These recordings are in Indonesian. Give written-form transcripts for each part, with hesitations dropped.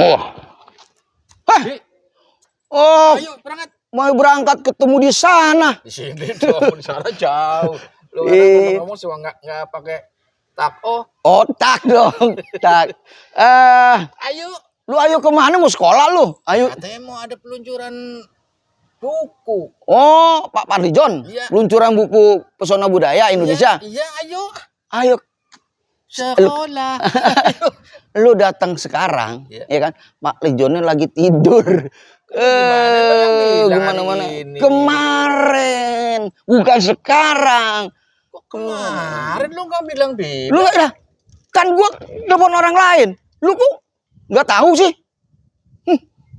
Oh. Hah? Oh. Ayo berangkat. Mau berangkat ketemu di sana. Di sini dong, di sana jauh. Lu ngomong sih nggak pakai tak. Oh, tak dong. Tak. Ayo. Lu ayo kemana? Mau sekolah lu? Ayo. Katanya mau ada peluncuran buku. Oh, Pak Pardijon. Iya. Peluncuran buku Pesona Budaya Indonesia. Iya, ayo. Ayo. Sekolah. Lu datang sekarang, ya kan? Pak Pardijonnya lagi tidur. Gimana? Kemarin, bukan sekarang. Kok kemarin lu nggak bilang? Lu ya, kan gua telepon orang lain. Lu kok nggak tahu sih?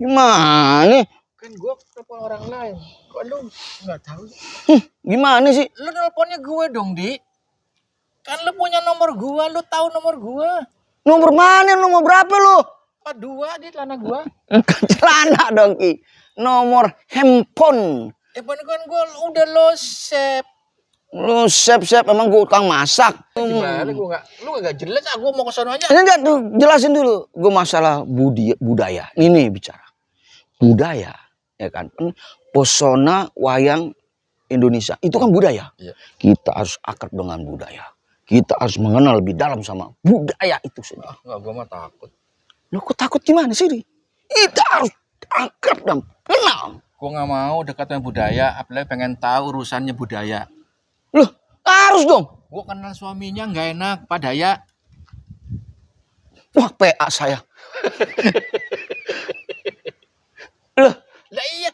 Gimana? Kan gua telepon orang lain. Kok lu nggak tahu? Gimana sih? Lu teleponnya gue dong, Di. Kan lu punya nomor gua, lu tahu nomor gua. Nomor mana? Nomor berapa lu? 42 di celana gua. Celana dong, Ki. Nomor handphone. Handphone kan gua udah lo save. Lu save emang gua utang masak. Gimana lu enggak jelas, aku mau ke sono aja. Enggak, jelasin dulu. Gua masalah budaya. Ini bicara. Budaya, ya kan? Pesona wayang Indonesia. Itu kan budaya. Iya. Kita harus akrab dengan budaya. Kita harus mengenal lebih dalam sama budaya itu sendiri. Enggak, gua mah takut. Lu kok takut gimana sih? Kita harus akrab dan kenal. Gua nggak mau dekat dengan budaya, apalagi pengen tahu urusannya budaya. Loh, harus dong. Gua kenal suaminya nggak enak, Pak Daya. Wah, PA saya. Loh, lah iya.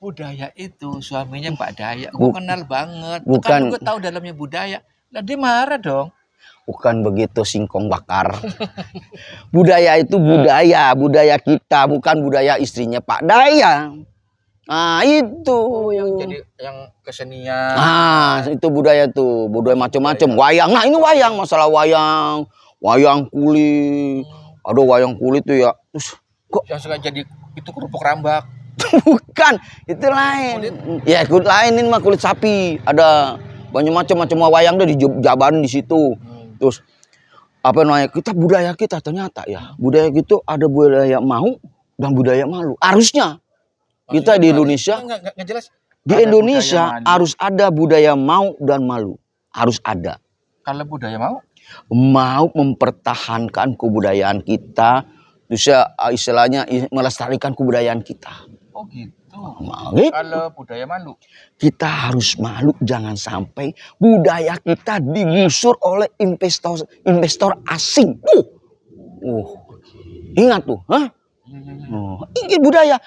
Budaya itu suaminya Pak Daya. Gua kenal banget. Bukan. Kan gua tahu dalamnya budaya. Lah dia marah dong. Bukan begitu singkong bakar. Budaya itu budaya kita, bukan budaya istrinya Pak Daya. Nah itu. Oh, yang kesenian. Nah itu budaya tuh, budaya macam-macam. Wayang, nah ini wayang, masalah wayang kulit. Aduh wayang kulit tuh ya. Terus kok yang suka jadi itu kerupuk rambak. Bukan, itu lain. Kulit? Ya kulit lain, ini mah kulit sapi. Ada banyak macam wayang deh dijabarin di situ. Terus apa namanya, budaya kita ternyata ya, budaya gitu ada budaya mau dan budaya malu. Harusnya kita di Indonesia nggak jelas. Di Indonesia harus ada budaya mau dan malu, harus ada. Kalau budaya mau mempertahankan kebudayaan kita, bisa istilahnya melestarikan kebudayaan kita. Oh gitu. Gitu. Kalau budaya malu, kita harus malu, jangan sampai budaya kita digusur oleh investor asing. Ingat tuh, ini budaya.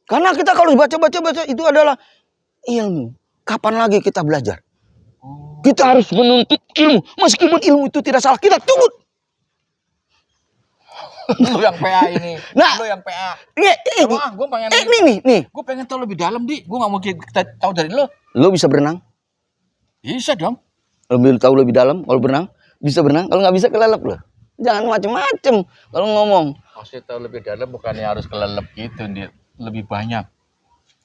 Karena kita kalau baca itu adalah ilmu. Kapan lagi kita belajar? Kita harus menuntut ilmu, meskipun ilmu itu tidak salah, kita tuntut. Lu yang PA ini. Nah, lu yang PA. Gue pengen nih. Gue pengen tahu lebih dalam, Di. Gue nggak mau kita tahu dari lo. Lo bisa berenang? Bisa dong. Tahu lebih dalam kalau berenang? Bisa berenang? Kalau nggak bisa kelelep lo. Jangan macem-macem kalau ngomong. Maksudnya tahu lebih dalam bukannya harus kelelep gitu, Di. Lebih banyak.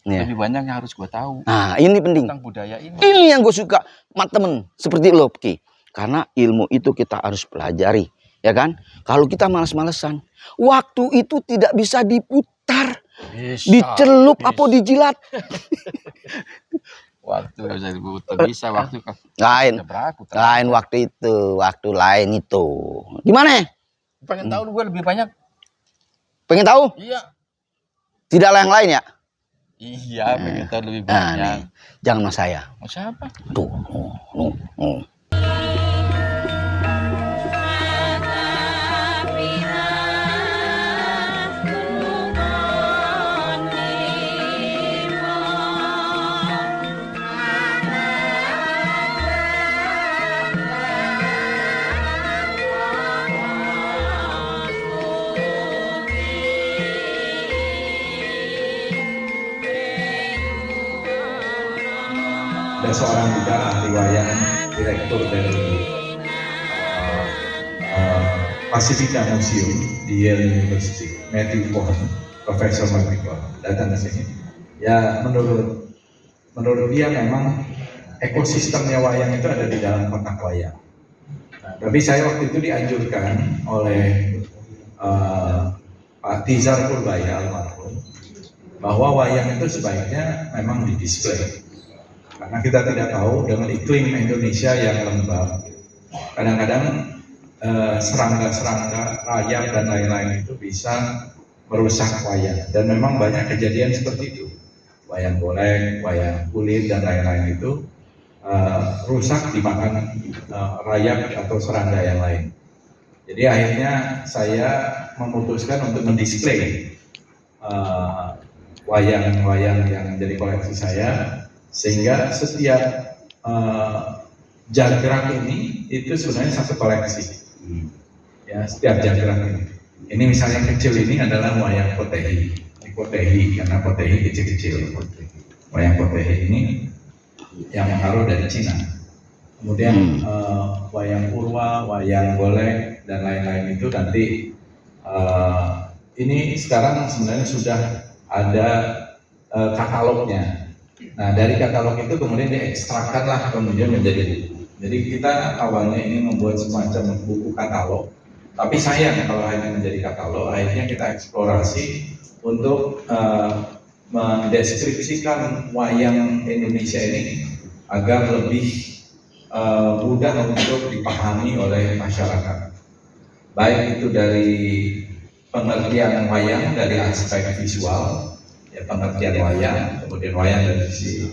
Yeah. Lebih banyak yang harus gue tahu. Nah, ini penting. Tentang budaya ini. Ini yang gue suka, temen seperti lo, Ki. Karena ilmu itu kita harus pelajari. Ya kan? Kalau kita malas-malesan, waktu itu tidak bisa diputar, dicelup apa dijilat. Waktu bisa diputar, bisa waktu lain waktu itu, waktu lain itu. Gimana? Pengen tahu gue lebih banyak. Pengen tahu? Iya. Tidak yang lain ya? Iya, pengen tahu lebih banyak. Nih, jangan sama saya. Mau siapa? Tuh. Dan seorang juga ahli wayang, direktur dari Pacifica Museum di Yale University, Matthew Cohen, Profesor Matthew Cohen, datang ke sini. Ya menurut dia memang ekosistemnya wayang itu ada di dalam kotak wayang. Nah, tapi saya waktu itu dianjurkan oleh Pak Tizar Purbaya almarhum, bahwa wayang itu sebaiknya memang didisplay. Karena kita tidak tahu dengan iklim Indonesia yang lembab, kadang-kadang serangga-serangga, rayap dan lain-lain itu bisa merusak wayang. Dan memang banyak kejadian seperti itu. Wayang golek, wayang kulit dan lain-lain itu rusak dimakan rayap atau serangga yang lain. Jadi akhirnya saya memutuskan untuk mendisplay wayang-wayang yang menjadi koleksi saya, sehingga setiap jagrak ini itu sebenarnya satu koleksi. Ya, setiap jagrak ini. Ini misalnya kecil ini adalah wayang potehi. Ini potehi karena potehi kecil-kecil. Wayang potehi ini yang mengaruh dari Cina. Kemudian wayang purwa, wayang golek dan lain-lain itu nanti ini sekarang sebenarnya sudah ada katalognya. Nah, dari katalog itu kemudian diekstrakkanlah kemudian menjadi buku. Jadi kita awalnya ini membuat semacam buku katalog, tapi sayang kalau hanya menjadi katalog. Akhirnya kita eksplorasi untuk mendeskripsikan wayang Indonesia ini agar lebih mudah untuk dipahami oleh masyarakat. Baik itu dari pengertian wayang dari aspek visual, ya, pengertian wayang, kemudian wayang dari sisi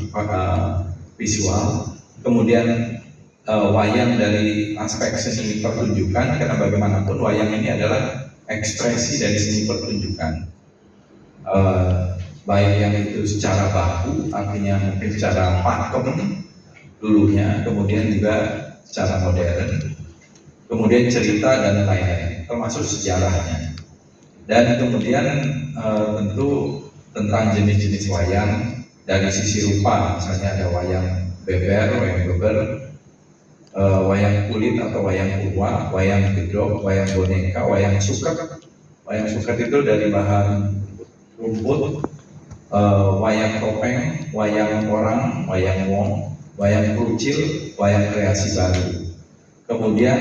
visual, kemudian wayang dari aspek seni pertunjukan, karena bagaimanapun wayang ini adalah ekspresi dari seni pertunjukan, baik yang itu secara baku, artinya mungkin secara pakem dulunya, kemudian juga secara modern, kemudian cerita dan lain-lain, termasuk sejarahnya, dan kemudian tentu tentang jenis-jenis wayang dari sisi rupa, misalnya ada wayang beber, wayang kulit atau wayang purwa, wayang gedok, wayang boneka, wayang suket. Wayang suket itu dari bahan rumput, wayang topeng, wayang orang, wayang wong, wayang kerucil, wayang kreasi baru. Kemudian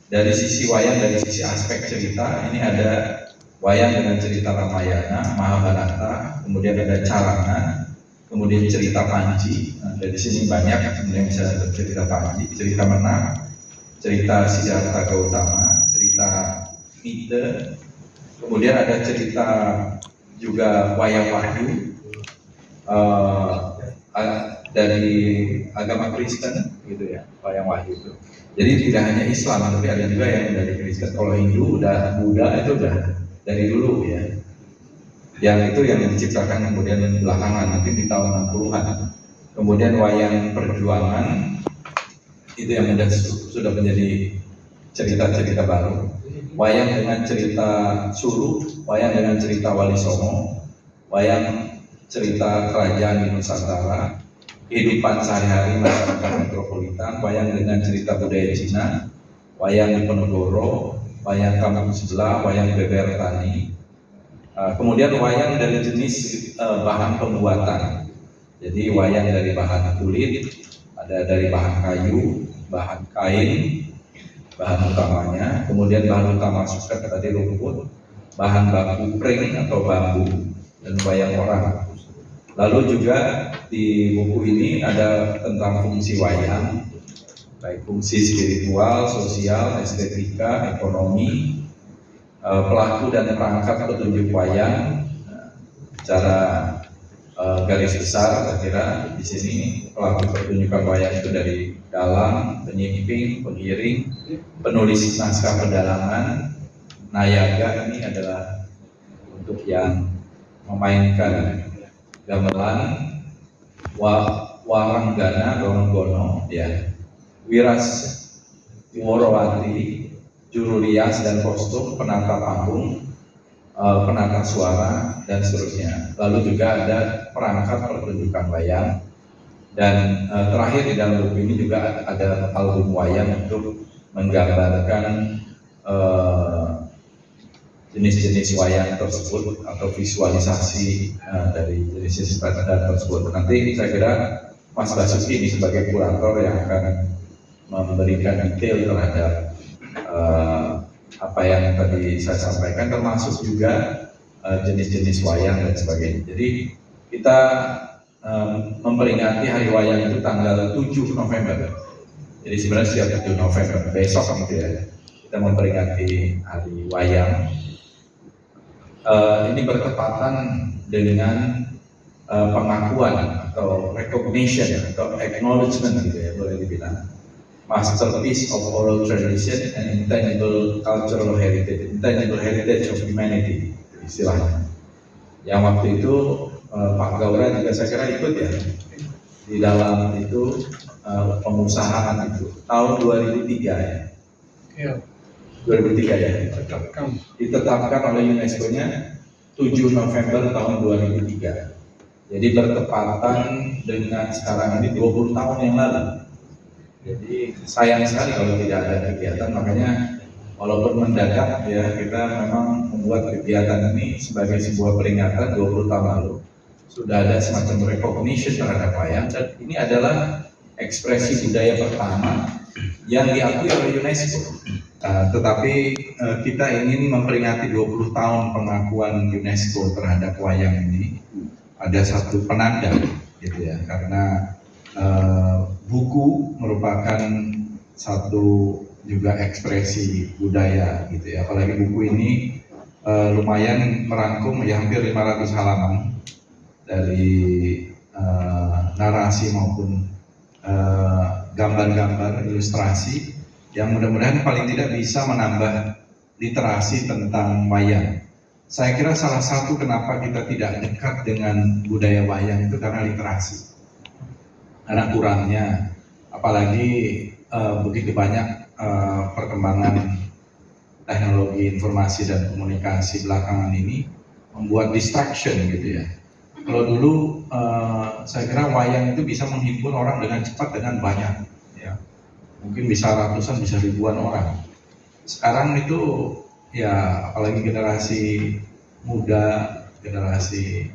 dari sisi wayang, dari sisi aspek cerita, ini ada wayang dengan cerita Ramayana, Mahabharata, kemudian ada Carana, kemudian cerita Panji. Nah, dari sini banyak kemudian bisa cerita Panji, cerita Menang, cerita Siddhartha Gautama, cerita Mite, kemudian ada cerita juga wayang wahyu dari agama Kristen, gitu ya, wayang wahyu itu. Jadi tidak hanya Islam, tapi ada juga yang dari Kristen. Kalau Hindu, Buddha itu udah dari dulu ya. Yang itu yang diciptakan kemudian belakangan, mungkin di tahun 60-an. Kemudian wayang perjuangan itu yang sudah menjadi cerita-cerita baru. Wayang dengan cerita Sulu, wayang dengan cerita Wali Songo, wayang cerita kerajaan di Nusantara, kehidupan sehari-hari masyarakat metropolitan, wayang dengan cerita budaya Cina, wayang di Ponorogo, wayang kampung sebelah, wayang beber tani. Kemudian wayang dari jenis bahan pembuatan. Jadi wayang dari bahan kulit, ada dari bahan kayu, bahan kain, bahan utamanya. Kemudian bahan utama suket tadi rumput, bahan baku pring atau bambu, dan wayang orang. Lalu juga di buku ini ada tentang fungsi wayang, baik fungsi spiritual, sosial, estetika, ekonomi, pelaku dan perangkat petunjuk wayang. Secara garis besar, saya kira di sini pelaku pertunjukan wayang itu dari dalang, penyimping, pengiring, penulis naskah pedalangan, nayaga. Ini adalah untuk yang memainkan gamelan, waranggana, gonggono, ya, wiras, worowati, juru rias dan kostum, penata panggung, penata suara, dan seterusnya. Lalu juga ada perangkat pertunjukan wayang, dan terakhir di dalam buku ini juga ada album wayang untuk menggambarkan jenis-jenis wayang tersebut atau visualisasi dari jenis-jenis wayang tersebut. Nanti saya kira Mas Basuki ini sebagai kurator yang akan memberikan detail terhadap apa yang tadi saya sampaikan, termasuk juga jenis-jenis wayang dan sebagainya. Jadi kita memperingati Hari Wayang itu tanggal 7 November. Jadi sebenarnya setiap 7 November, besok gitu ya, kita memperingati Hari Wayang. Ini bertepatan dengan pengakuan atau recognition atau acknowledgement gitu ya, boleh dibilang masterpiece of oral tradition and intangible cultural heritage of humanity, istilahnya. Yang waktu itu Pak Gaura juga saya kira ikut ya di dalam itu pengusahaan itu tahun 2003 ya. Iya. 2003 ya. Tetapkan. Ditetapkan oleh UNESCO-nya 7 November tahun 2003. Jadi bertepatan dengan sekarang ini 20 tahun yang lalu. Jadi sayang sekali kalau tidak ada kegiatan, makanya walaupun mendadak ya kita memang membuat kegiatan ini sebagai sebuah peringatan 20 tahun lalu. Sudah ada semacam recognition terhadap wayang, dan ini adalah ekspresi budaya pertama yang diakui oleh UNESCO. Tetapi kita ingin memperingati 20 tahun pengakuan UNESCO terhadap wayang ini. Ada satu penanda gitu ya, karena buku merupakan satu juga ekspresi budaya gitu ya. Apalagi buku ini lumayan merangkum ya hampir 500 halaman dari narasi maupun gambar-gambar ilustrasi yang mudah-mudahan paling tidak bisa menambah literasi tentang wayang. Saya kira salah satu kenapa kita tidak dekat dengan budaya wayang itu karena literasi. Karena kurangnya, apalagi begitu banyak perkembangan teknologi informasi dan komunikasi belakangan ini membuat distraction gitu ya. Kalau dulu saya kira wayang itu bisa menghimpun orang dengan cepat, dengan banyak ya. Mungkin bisa ratusan, bisa ribuan orang. Sekarang itu ya apalagi generasi muda, generasi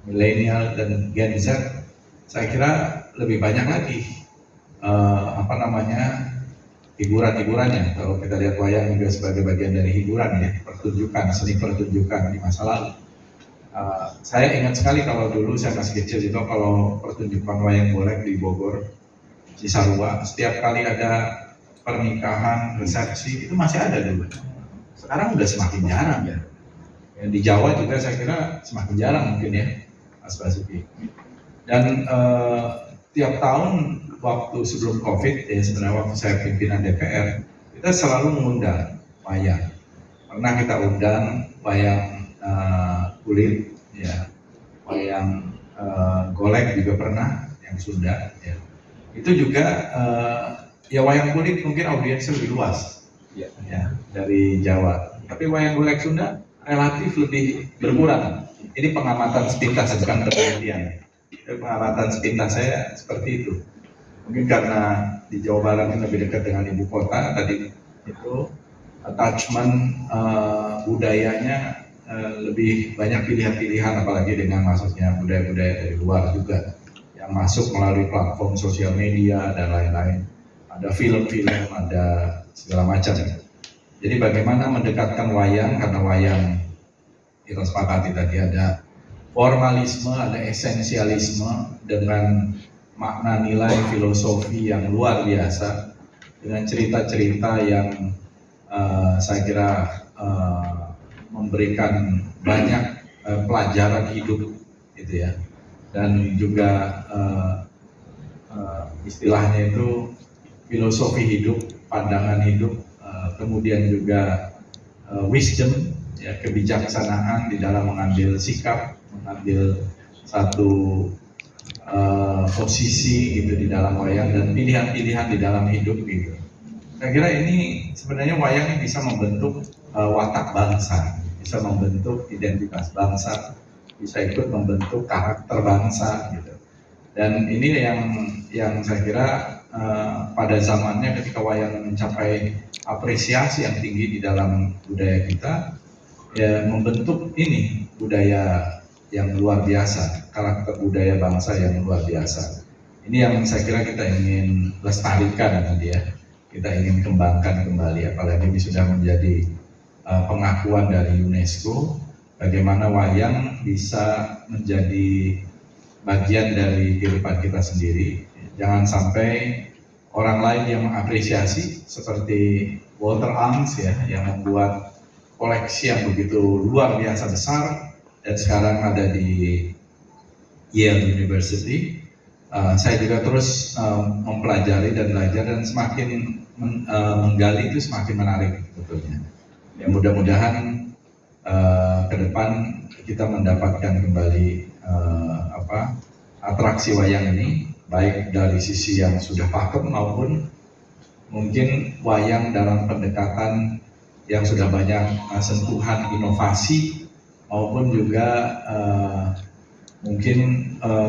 milenial dan Gen Z, saya kira lebih banyak lagi hiburan-hiburannya. Kalau kita lihat wayang juga sebagai bagian dari hiburan ya, pertunjukan, seni pertunjukan di masa lalu. Saya ingat sekali kalau dulu saya masih kecil itu kalau pertunjukan wayang golek di Bogor, Cisarua, setiap kali ada pernikahan, resepsi itu masih ada dulu. Sekarang udah semakin jarang ya. Di Jawa juga saya kira semakin jarang mungkin ya, Mas Basuki. Dan tiap tahun waktu sebelum COVID ya, sebenarnya waktu saya pimpinan DPR, kita selalu mengundang wayang. Pernah kita undang wayang kulit, ya, wayang golek juga pernah, yang Sunda. Ya. Itu juga ya wayang kulit mungkin audiensnya lebih luas, ya, dari Jawa. Tapi wayang golek Sunda relatif lebih berkurang. Ini pengamatan sepintas, bukan penelitian. Pengamatan sepintas saya seperti itu. Mungkin karena di Jawa Barat ini lebih dekat dengan ibu kota, tadi itu attachment budayanya lebih banyak pilihan-pilihan, apalagi dengan masuknya budaya-budaya dari luar juga yang masuk melalui platform sosial media dan lain-lain. Ada film-film, ada segala macam. Jadi bagaimana mendekatkan wayang, karena wayang kita sepakati tadi ada formalisme, ada esensialisme dengan makna nilai filosofi yang luar biasa, dengan cerita-cerita yang saya kira memberikan banyak pelajaran hidup gitu ya, dan juga istilahnya itu filosofi hidup, pandangan hidup, kemudian juga wisdom ya, kebijaksanaan di dalam mengambil sikap, mengambil satu posisi gitu di dalam wayang, dan pilihan-pilihan di dalam hidup gitu. Saya kira ini sebenarnya wayang ini bisa membentuk watak bangsa, bisa membentuk identitas bangsa, bisa ikut membentuk karakter bangsa gitu. Dan ini yang saya kira pada zamannya ketika wayang mencapai apresiasi yang tinggi di dalam budaya kita, ya membentuk ini budaya yang luar biasa, karakter budaya bangsa yang luar biasa. Ini yang saya kira kita ingin lestarikan tadi ya, kita ingin kembangkan kembali, apalagi ini sudah menjadi pengakuan dari UNESCO, bagaimana wayang bisa menjadi bagian dari kehidupan kita sendiri. Jangan sampai orang lain yang mengapresiasi seperti Walter Angst ya, yang membuat koleksi yang begitu luar biasa besar dan sekarang ada di Yale University. Saya juga terus mempelajari dan belajar, dan semakin menggali itu semakin menarik sebetulnya. Ya, mudah-mudahan ke depan kita mendapatkan kembali atraksi wayang ini, baik dari sisi yang sudah pakem maupun mungkin wayang dalam pendekatan yang sudah banyak sentuhan inovasi maupun juga mungkin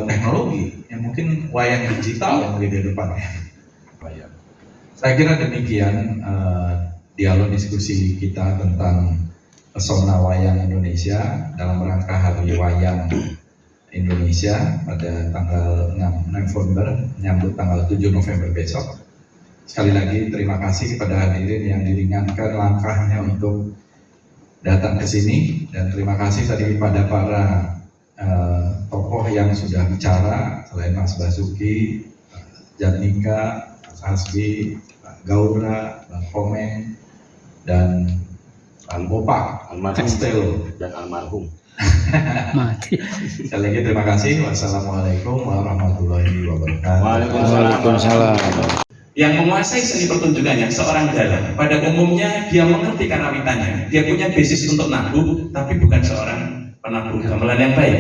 teknologi, yang mungkin wayang digital yang di depannya. Saya kira demikian dialog diskusi kita tentang pesona wayang Indonesia dalam rangka Hari Wayang Indonesia pada tanggal 6 November, menyambut tanggal 7 November besok. Sekali lagi terima kasih kepada hadirin yang diringankan langkahnya untuk datang ke sini, dan terima kasih tadi pada para tokoh yang sudah bicara, selain Mas Basuki, Jatnika, Mas Hasbi, Pak Gaura, Bang Komeng, dan Bang Bopak, Almarhum dan almarhum. Mati. Sekali lagi terima kasih. Wassalamualaikum warahmatullahi wabarakatuh. Waalaikumsalam. Yang menguasai seni pertunjukannya seorang dalang. Pada umumnya dia mengerti karawitannya, dia punya basis untuk nabuh, tapi bukan seorang penabuh gamelan yang baik.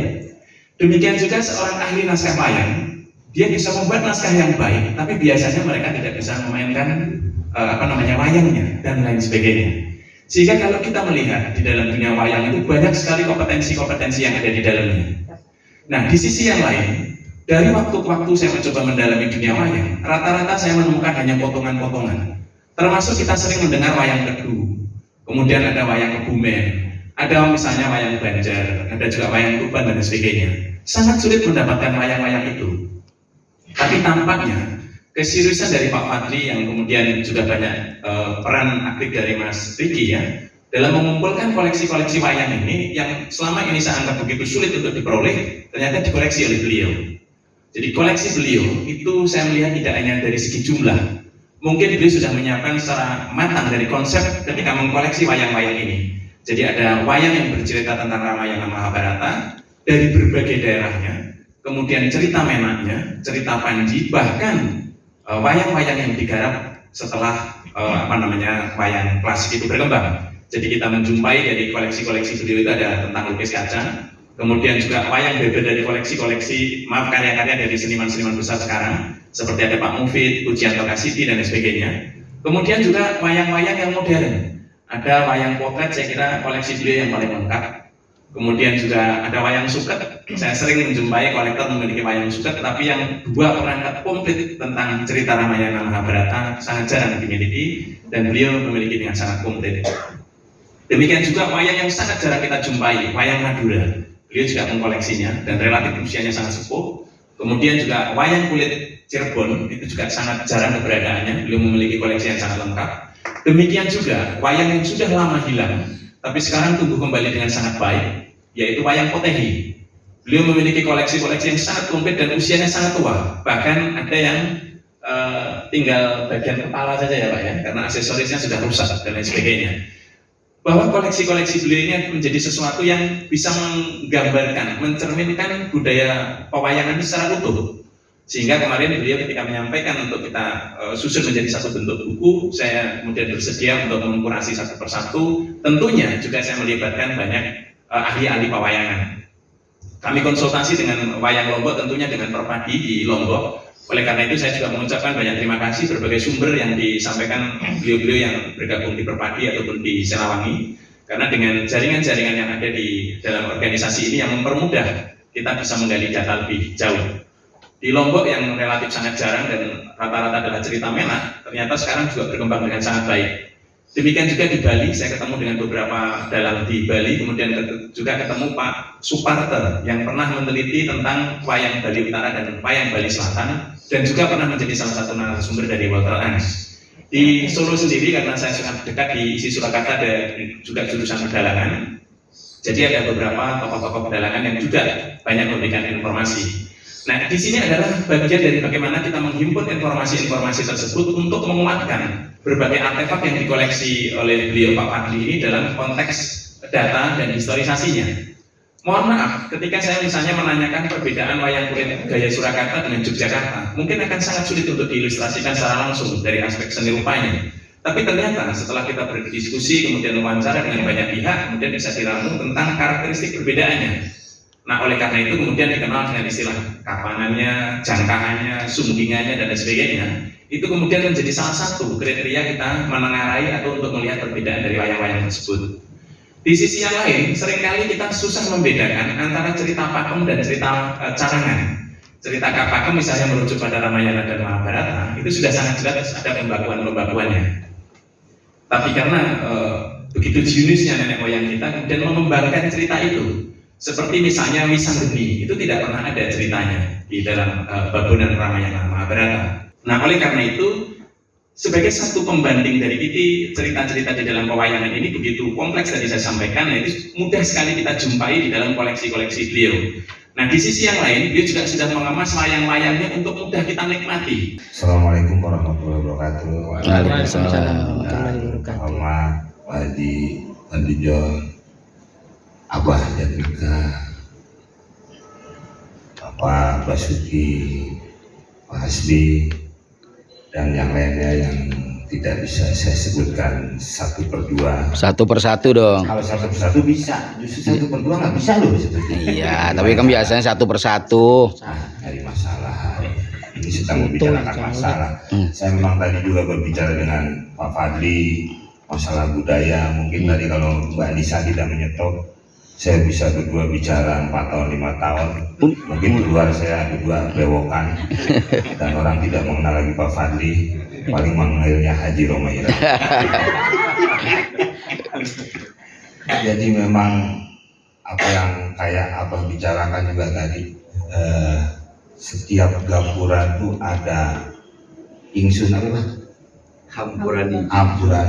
Demikian juga seorang ahli naskah wayang, dia bisa membuat naskah yang baik, tapi biasanya mereka tidak bisa memainkan wayangnya dan lain sebagainya. Sehingga kalau kita melihat di dalam dunia wayang itu banyak sekali kompetensi-kompetensi yang ada di dalamnya. Nah, di sisi yang lain, dari waktu ke waktu saya mencoba mendalami dunia wayang, rata-rata saya menemukan hanya potongan-potongan. Termasuk kita sering mendengar wayang Kedu, kemudian ada wayang Kebumen, ada misalnya wayang Banjar, ada juga wayang Tuban dan sebagainya. Sangat sulit mendapatkan wayang-wayang itu. Tapi tampaknya keseriusan dari Pak Fadli yang kemudian juga banyak peran aktif dari Mas Riki ya, dalam mengumpulkan koleksi-koleksi wayang ini yang selama ini saya anggap begitu sulit untuk diperoleh, ternyata dikoleksi oleh beliau. Jadi koleksi beliau itu saya melihat tidak hanya dari segi jumlah, mungkin beliau sudah menyiapkan secara matang dari konsep ketika mengkoleksi wayang-wayang ini. Jadi ada wayang yang bercerita tentang Ramayana Mahabharata dari berbagai daerahnya, kemudian cerita menaknya, cerita Panji, bahkan wayang-wayang yang digarap setelah wayang klasik itu berkembang. Jadi kita menjumpai dari koleksi-koleksi beliau itu ada tentang lukis kaca, kemudian juga wayang beber dari koleksi-koleksi karya-karya dari seniman-seniman besar sekarang, seperti ada Pak Mufid, Pujianto Kasidi dan sebagainya. Kemudian juga wayang-wayang yang modern, ada wayang potret, saya kira koleksi beliau yang paling lengkap. Kemudian juga ada wayang suket. Saya sering menjumpai kolektor memiliki wayang suket, tapi yang dua perangkat komplit tentang cerita Ramayana Mahabharata sangat jarang dimiliki, dan beliau memiliki dengan sangat komplit. Demikian juga wayang yang sangat jarang kita jumpai, wayang Madura. Beliau juga mengkoleksinya dan relatif usianya sangat sepuh. Kemudian juga wayang kulit Cirebon itu juga sangat jarang keberadaannya. Beliau memiliki koleksi yang sangat lengkap. Demikian juga wayang yang sudah lama hilang, tapi sekarang tumbuh kembali dengan sangat baik, yaitu wayang Potehi. Beliau memiliki koleksi-koleksi yang sangat komplit dan usianya sangat tua. Bahkan ada yang tinggal bagian kepala saja ya Pak ya, karena aksesorisnya sudah rusak dan lain sebagainya. Bahwa koleksi-koleksi beliau ini menjadi sesuatu yang bisa menggambarkan, mencerminkan budaya pewayangan secara utuh. Sehingga kemarin beliau ketika menyampaikan untuk kita susun menjadi satu bentuk buku, saya kemudian bersedia untuk mengkurasi satu persatu. Tentunya juga saya melibatkan banyak ahli-ahli pewayangan. Kami konsultasi dengan Wayang Lombok, tentunya dengan Perpadi di Lombok. Oleh karena itu saya juga mengucapkan banyak terima kasih berbagai sumber yang disampaikan beliau-beliau yang bergabung di Perpadi ataupun di Selawangi. Karena dengan jaringan-jaringan yang ada di dalam organisasi ini yang mempermudah kita bisa menggali data lebih jauh. Di Lombok yang relatif sangat jarang dan rata-rata adalah cerita menak, ternyata sekarang juga berkembang dengan sangat baik. Demikian juga di Bali, saya ketemu dengan beberapa dalang di Bali, kemudian juga ketemu Pak Suparte yang pernah meneliti tentang wayang Bali Utara dan wayang Bali Selatan, dan juga pernah menjadi salah satu narasumber dari Walter Angst. Di Solo sendiri karena saya sangat dekat di isi Surakarta ada juga jurusan pedalangan. Jadi ada beberapa tokoh-tokoh pedalangan yang juga banyak memberikan informasi. Nah, di sini adalah bagian dari bagaimana kita menghimpun informasi-informasi tersebut untuk menguatkan berbagai artefak yang dikoleksi oleh beliau Pak Fadli ini dalam konteks data dan historisasinya. Mohon maaf, ketika saya misalnya menanyakan perbedaan wayang kulit gaya Surakarta dengan Yogyakarta, mungkin akan sangat sulit untuk diilustrasikan secara langsung dari aspek seni rupanya. Tapi ternyata setelah kita berdiskusi, kemudian wawancara dengan banyak pihak, kemudian bisa diramu tentang karakteristik perbedaannya. Nah, oleh karena itu kemudian dikenal dengan istilah kapangannya, jangkaannya, sunggingannya, dan sebagainya. Itu kemudian menjadi salah satu kriteria kita menengarai atau untuk melihat perbedaan dari wayang-wayang tersebut. Di sisi yang lain, seringkali kita susah membedakan antara cerita pakem dan cerita carangan. Cerita pakem misalnya merujuk pada Ramayana dan Mahabharata, itu sudah sangat jelas ada pembakuan-pembakuannya. Tapi karena begitu jeniusnya nenek moyang kita kemudian mengembangkan cerita itu. Seperti misalnya Wisanggeni, itu tidak pernah ada ceritanya di dalam babunan Ramayana Mahabharata. Nah, oleh karena itu, sebagai satu pembanding dari cerita-cerita di dalam pewayangan ini begitu kompleks tadi saya sampaikan, nah itu mudah sekali kita jumpai di dalam koleksi-koleksi beliau. Nah, di sisi yang lain, beliau juga sudah mengemas wayang-wayangnya untuk mudah kita nikmati. Assalamualaikum warahmatullahi wabarakatuh. Waalaikumsalam. Muhammad, Wadi, Andijon, Abah Jadika, Bapak Basuki, Pak Hasbi, dan yang lainnya yang tidak bisa saya sebutkan satu per dua. Satu persatu dong. Kalau satu persatu bisa, justru satu per dua nggak bisa loh sebetulnya. Iya, tapi kan biasanya satu persatu. Nah, dari masalah ini sedang membicarakan masalah. Saya memang tadi juga berbicara dengan Pak Fadli masalah budaya. Mungkin tadi kalau Mbak Nisa tidak menyetop, saya bisa berdua bicara 4 tahun 5 tahun. Mungkin keluar saya berdua bewokan dan orang tidak mengenal lagi Pak Fadli, paling mengenalnya Haji Romaira. Jadi memang apa yang kayak Abah bicarakan juga tadi, setiap gapura itu ada ingsun apa Pak? Hampurani. Gapura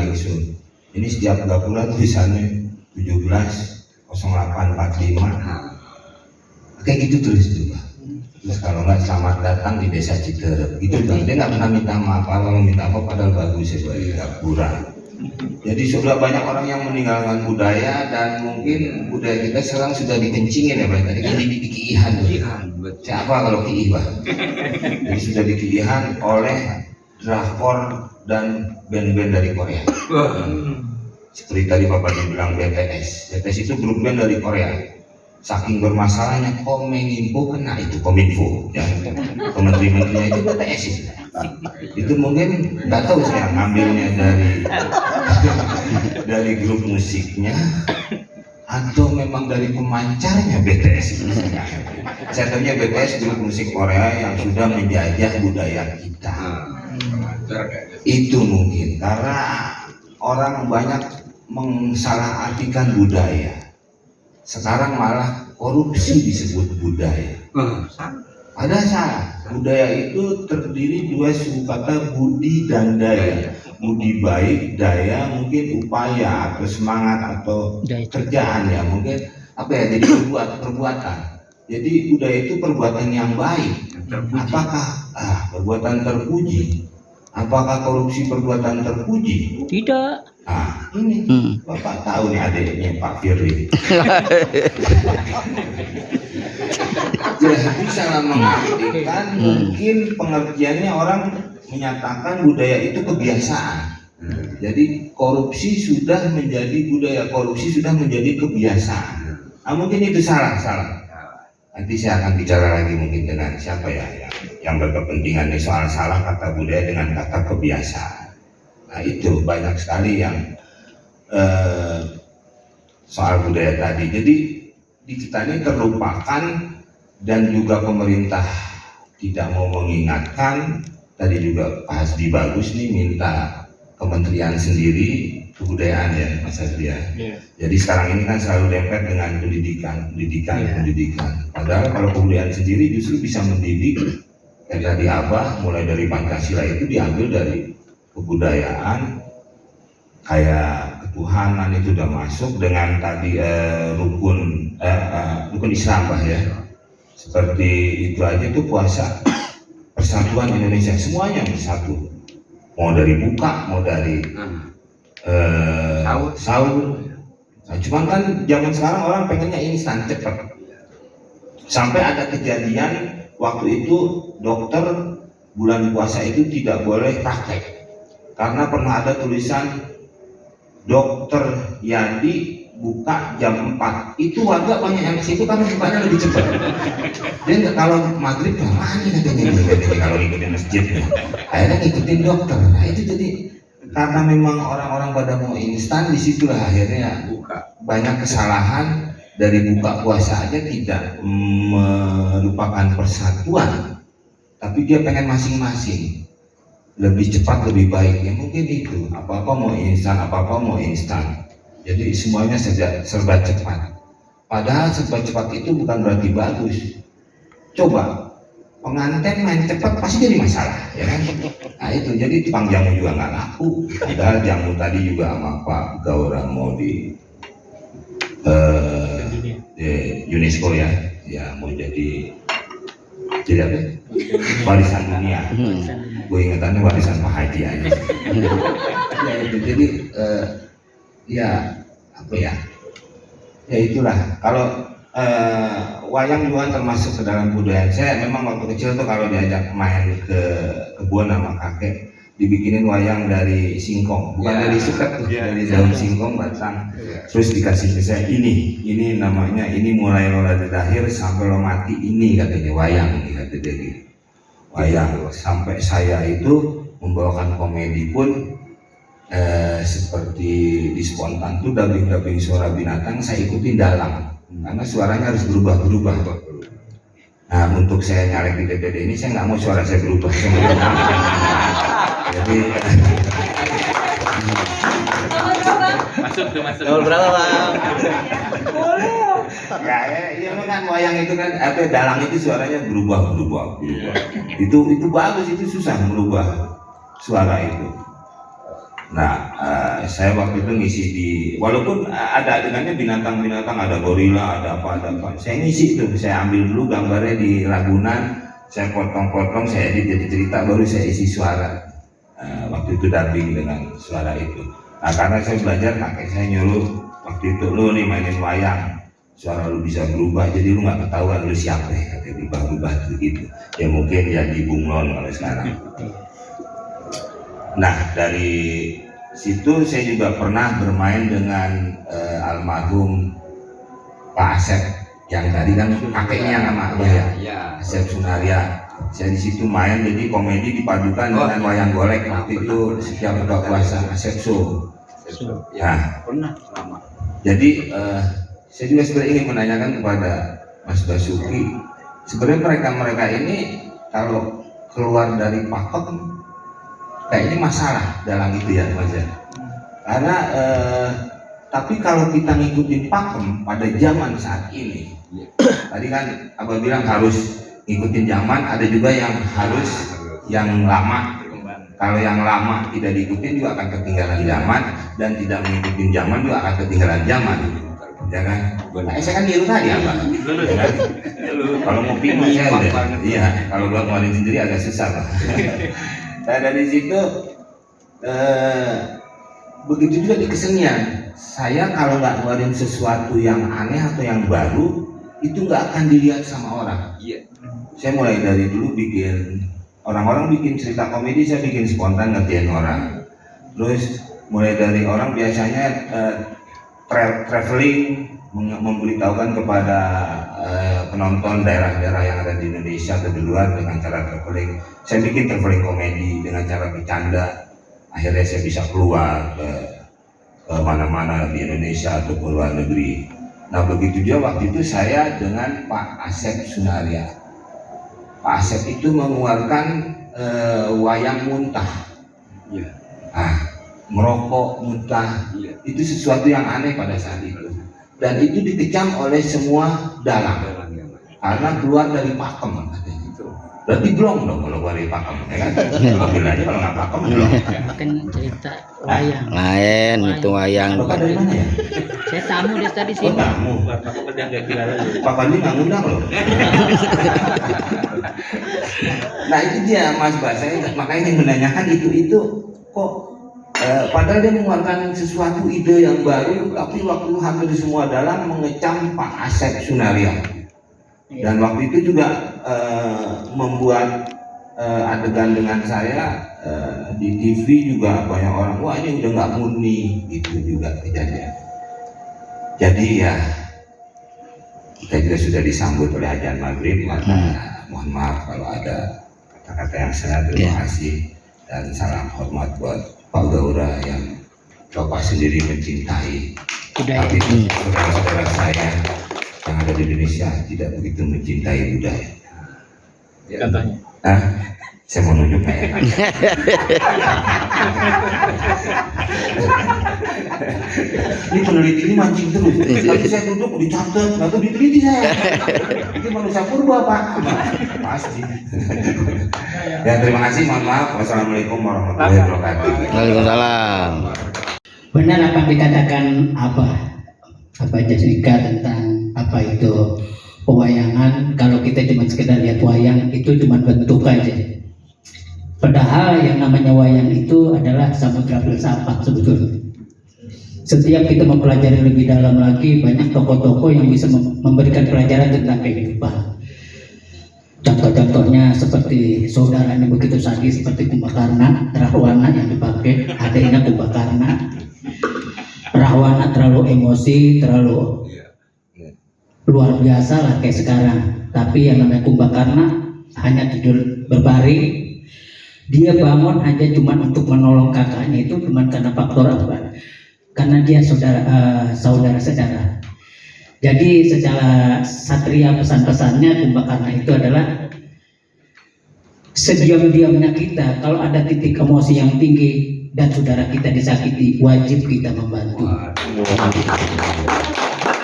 ingsun. Ini setiap gapura tulisannya 170845. Kayak gitu tulis tuh Pak. Terus kalau nggak selamat datang di desa Citerep gitu Bang. Dia nggak pernah minta maaf. Kalau minta maaf padahal bagus sebagai gapura. Jadi sudah banyak orang yang meninggalkan budaya dan mungkin budaya kita sekarang sudah dikencingin ya Pak. Tadi kan di kiihan. Siapa kalau kiih Pak? Jadi sudah dikiihan oleh drakor dan band-band dari Korea. Seperti tadi Bapak bilang BTS. BTS itu grup band dari Korea. Saking bermasalahnya Kominfo kena itu Kominfo. Yang kementerian-menterinya itu BTS itu. Itu mungkin nggak tahu saya ngambilnya dari grup musiknya atau memang dari pemancarnya BTS itu. Saya tahunya BTS grup musik Korea yang sudah menjajah budaya kita. Itu mungkin karena orang banyak mensalahartikan budaya. Sekarang malah korupsi disebut budaya. Ada salah. Budaya itu terdiri dua suku kata budi dan daya. Budi baik, daya mungkin upaya atau semangat atau kerjaan ya mungkin apa ya jadi perbuatan. Jadi budaya itu perbuatan yang baik. Apakah perbuatan terpuji? Apakah korupsi perbuatan terpuji? Tidak. Nah, ini Bapak tahu nih adiknya Pak Firly. Jadi salah mengartikan mungkin pengertiannya orang menyatakan budaya itu kebiasaan. Jadi korupsi sudah menjadi budaya, korupsi sudah menjadi kebiasaan. Nah, mungkin itu salah. Nanti saya akan bicara lagi mungkin dengan siapa ya yang berkepentingan di soal salah kata budaya dengan kata kebiasaan. Nah itu banyak sekali yang soal budaya tadi. Jadi di kita ini terlupakan dan juga pemerintah tidak mau mengingatkan. Tadi juga Pak Hasbi bagus nih minta kementerian sendiri kebudayaan ya Mas Hasbi ya. Jadi sekarang ini kan selalu dempet dengan pendidikan. Padahal kalau kebudayaan sendiri justru bisa mendidik tadi Abah mulai dari Pancasila itu diambil dari kebudayaan, kayak ketuhanan itu udah masuk dengan tadi rukun Islam Bah ya. Seperti itu aja tuh puasa, persatuan Indonesia semuanya bersatu. Mau dari buka, mau dari sahur. Nah, cuman kan zaman sekarang orang pengennya instan cepat. Sampai ada kejadian waktu itu dokter bulan puasa itu tidak boleh praktek karena pernah ada tulisan dokter Yadi buka jam 4. Itu warga banyak yang ke situ karena bukanya lebih cepat. Dia kalau maghrib kelamaan katanya kalau ngikutin masjid. Akhirnya ngikutin dokter. Nah itu jadi karena memang orang-orang pada mau instan, disitulah akhirnya banyak kesalahan. Dari buka puasa aja tidak melupakan persatuan, tapi dia pengen masing-masing lebih cepat lebih baik. Ya mungkin itu apa-apa mau instan, jadi semuanya serba cepat. Padahal serba cepat itu bukan berarti bagus. Coba pengantin main cepat pasti jadi masalah, ya kan? Nah itu jadi tukang jamu juga nggak laku. Padahal jamu tadi juga sama Pak Gaura mau di UNESCO ya mau jadi apa? Warisan dunia. Gue ingatannya warisan Pak Haji aja. Ya itu jadi ya apa ya? Ya itulah. Kalau wayang juga termasuk ke dalam budaya. Saya memang waktu kecil tuh kalau diajak main ke kebun sama kakek, dibikinin wayang dari singkong, bukan dari suket tuh, dari daun singkong batang. Terus dikasih ke saya, ini namanya, ini mulai lo dari lahir sampai lo mati, ini katanya wayang, kata dia gitu. Wayang. Sampai saya itu membawakan komedi pun seperti di spontan tuh dubbing suara binatang saya ikutin dalang, karena suaranya harus berubah. Nah untuk saya nyalek di DPD ini saya nggak mau suara saya berubah. Jadi Masuk. Nomor berapa Bang? ya kan wayang itu kan dalang itu suaranya berubah. Itu bagus, itu susah merubah suara itu. Nah, saya waktu itu ngisi walaupun ada adegannya binatang-binatang, ada gorila, ada apa. Saya ngisi itu, saya ambil dulu gambarnya di Ragunan, saya potong-potong, saya edit jadi cerita, baru saya isi suara. Waktu itu dubbing dengan suara itu. Nah karena saya belajar, kakek saya nyuruh waktu itu, lu nih mainin wayang, suara lu bisa berubah, jadi lu nggak ketahuan lu siapa ya, katanya berubah gitu. Ya mungkin jadi bunglon kalau sekarang. Nah dari situ saya juga pernah bermain dengan almarhum Pak Asep yang tadi kan kakeknya nama ya, Asep Sunaria. Saya di situ main, jadi komedi dipadukan dengan wayang golek waktu itu setiap buka puasa Asep Show. Ya, Pernah lama. jadi saya juga sebenarnya ingin menanyakan kepada Mas Basuki, sebenarnya mereka ini kalau keluar dari pakem kayaknya masalah dalam itu ya Mas ya. Karena tapi kalau kita ngikutin pakem pada zaman saat ini, tadi kan Abah bilang harus ngikutin zaman, ada juga yang harus yang lama. Kalau yang lama tidak diikutin juga akan ketinggalan zaman, dan tidak mengikuti zaman juga akan ketinggalan zaman, ya kan? Nah, saya kan niru tadi apa? Ya kan? Kalau mau pindah saya udah, iya. Kalau buat ngeluarin sendiri agak susah Pak. Nah dari situ begitu juga di kesenian. Saya kalau nggak ngeluarin sesuatu yang aneh atau yang baru, itu nggak akan dilihat sama orang. Saya mulai dari dulu bikin, orang-orang bikin cerita komedi, saya bikin spontan ngertiin orang. Terus mulai dari orang biasanya traveling, memberitahukan kepada penonton daerah-daerah yang ada di Indonesia atau di luar dengan cara traveling. Saya bikin traveling komedi dengan cara bercanda. Akhirnya saya bisa keluar ke mana-mana di Indonesia atau ke luar negeri. Nah begitu juga waktu itu saya dengan Pak Asep Sunaria. Pak Asep itu mengeluarkan wayang muntah, merokok muntah, itu sesuatu yang aneh pada saat itu, dan itu dikecam oleh semua dalang karena keluar dari pakem katanya. gitu. Berarti belum dong kalau gua pakem, ya kan? Ambil aja kalau nggak pakem belum. Kan cerita wayang. Lain itu wayang. Bapak dari mana ya? Saya tamu dari tadi Oh sini. tamu. Pak Pandi nggak ngundang loh. Nah itu dia Mas Bas, saya makanya ingin menanyakan itu kok padahal dia mengeluarkan sesuatu ide yang baru, tapi waktu hampir semua dalang mengecam Pak Asep Sunaria. Dan waktu itu juga membuat adegan dengan saya di TV juga banyak orang, wah ini udah nggak murni, itu juga kejadian. Jadi ya kita juga sudah disambut oleh azan maghrib, maka mohon maaf kalau ada kata-kata yang salah. Terima kasih dan salam hormat buat Pak Gaura yang Bapak sendiri mencintai, tapi saudara-saudara saya yang ada di Indonesia tidak begitu mencintai budaya. Katanya. Saya mau nunjuk kayak ini peneliti ini mancing terus. Tapi saya duduk dicatat, nggak tahu diteliti saya. Ini manusia purba Pak. Pasti. Ya terima kasih, mohon maaf. Wassalamualaikum warahmatullahi wabarakatuh. Waalaikumsalam. Benar apa yang dikatakan Abah Jessica tentang apa itu pewayangan. Kalau kita cuma sekedar lihat wayang itu cuma bentuk aja. Padahal yang namanya wayang itu adalah samudra filsafat sebetulnya. Setiap kita mempelajari lebih dalam lagi, banyak tokoh-tokoh yang bisa memberikan pelajaran tentang kehidupan. Contoh-contohnya seperti saudaranya begitu sadis seperti Kumbakarna, Rahwana yang dipakai, adanya Kumbakarna. Rahwana terlalu emosi, terlalu luar biasa lah kayak sekarang. Tapi yang namanya Kumbakarna hanya tidur berbaring. Dia bangun hanya cuma untuk menolong kakaknya, itu cuma karena faktor apa? Karena dia saudara-saudara. Jadi secara satria pesan-pesannya Kumbakarna itu adalah sediam-diamnya kita kalau ada titik emosi yang tinggi dan saudara kita disakiti, wajib kita membantu.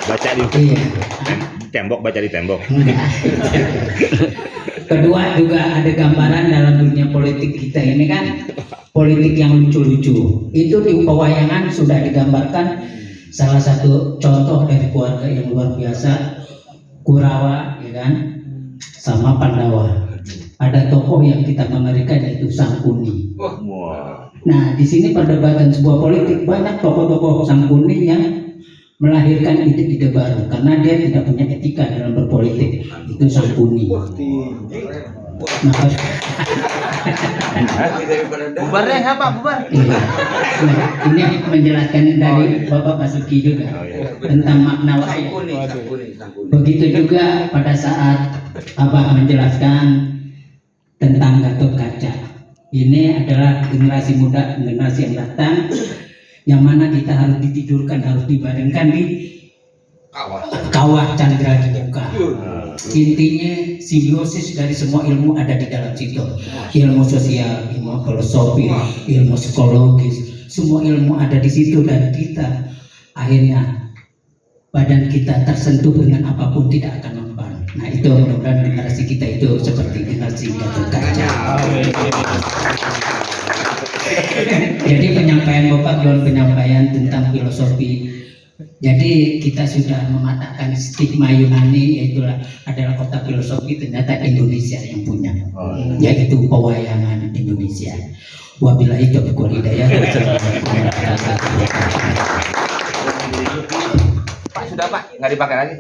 Baca di tembok, baca di tembok. Kedua juga ada gambaran dalam dunia politik kita ini kan, politik yang lucu-lucu. Itu di pewayangan sudah digambarkan salah satu contoh dari keluarga yang luar biasa, Kurawa, ya kan, sama Pandawa. Ada tokoh yang kita mengerikan yaitu Sangkuni. Nah di sini perdebatan sebuah politik, banyak tokoh-tokoh Sangkuni yang melahirkan ide-ide baru karena dia tidak punya etika dalam berpolitik. Itu Sangkuni. Bubarnya apa? Bubar. Nah, ini menjelaskan dari Bapak Basuki juga tentang makna wayang. Begitu juga pada saat Abah menjelaskan tentang Gatot Kaca. Ini adalah generasi muda, generasi yang datang, yang mana kita harus ditidurkan, harus dibaringkan di kawah Candra Dibuka. Intinya simbiosis dari semua ilmu ada di dalam situ. Ilmu sosial, ilmu filosofi, ilmu psikologis, semua ilmu ada di situ dan kita akhirnya badan kita tersentuh dengan apapun tidak akan mempan. Nah itu mudah-mudahan generasi kita itu seperti generasi Gatot Kaca. Jadi penyampaian Bapak John, penyampaian tentang filosofi. Jadi kita sudah mematahkan stigma Yunani, yaitu adalah kota filosofi, ternyata Indonesia yang punya, yaitu pewayangan Indonesia. Wabillahi taufiq wal hidayah. Pak sudah Pak, nggak dipakai lagi.